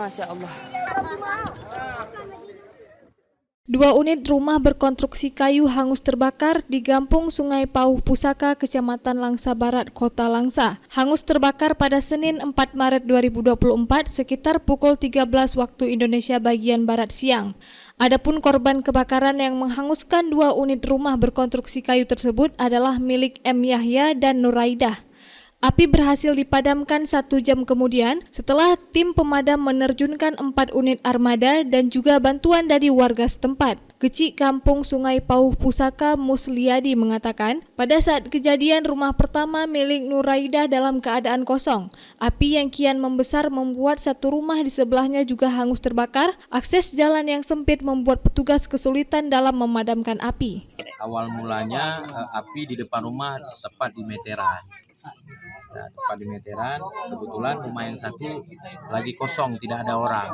Masya Allah. 2 unit rumah berkonstruksi kayu hangus terbakar di Gampung Sungai Pauh Pusaka, Kecamatan Langsa Barat, Kota Langsa. Hangus terbakar pada Senin 4 Maret 2024 sekitar pukul 13 waktu Indonesia bagian Barat siang. Adapun korban kebakaran yang menghanguskan 2 unit rumah berkonstruksi kayu tersebut adalah milik M. Yahya dan Nuraidah. Api berhasil dipadamkan 1 jam kemudian setelah tim pemadam menerjunkan 4 unit armada dan juga bantuan dari warga setempat. Kecik Kampung Sungai Pauh Pusaka Musliadi mengatakan, pada saat kejadian rumah pertama milik Nuraidah dalam keadaan kosong. Api yang kian membesar membuat satu rumah di sebelahnya juga hangus terbakar. Akses jalan yang sempit membuat petugas kesulitan dalam memadamkan api. Awal mulanya api di depan rumah tepat di meteran. Nah, tepat di meteran, kebetulan rumah yang satu lagi kosong, tidak ada orang.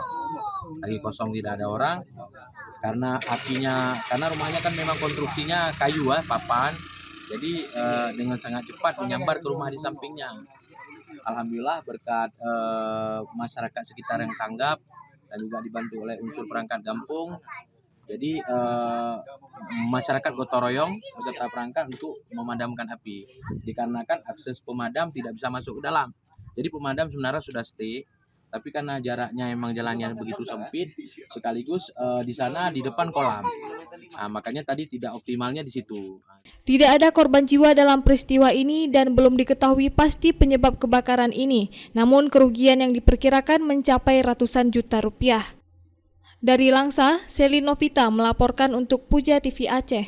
Karena rumahnya kan memang konstruksinya kayu, papan. Jadi dengan sangat cepat menyambar ke rumah di sampingnya. Alhamdulillah berkat masyarakat sekitar yang tanggap dan juga dibantu oleh unsur perangkat kampung. Jadi masyarakat gotong royong beserta perangkat untuk memadamkan api. Dikarenakan akses pemadam tidak bisa masuk ke dalam. Jadi pemadam sebenarnya sudah stay, tapi karena jaraknya emang jalannya begitu sempit, sekaligus di sana di depan kolam. Nah, makanya tadi tidak optimalnya di situ. Tidak ada korban jiwa dalam peristiwa ini dan belum diketahui pasti penyebab kebakaran ini. Namun kerugian yang diperkirakan mencapai ratusan juta rupiah. Dari Langsa, Selin Novita melaporkan untuk Puja TV Aceh.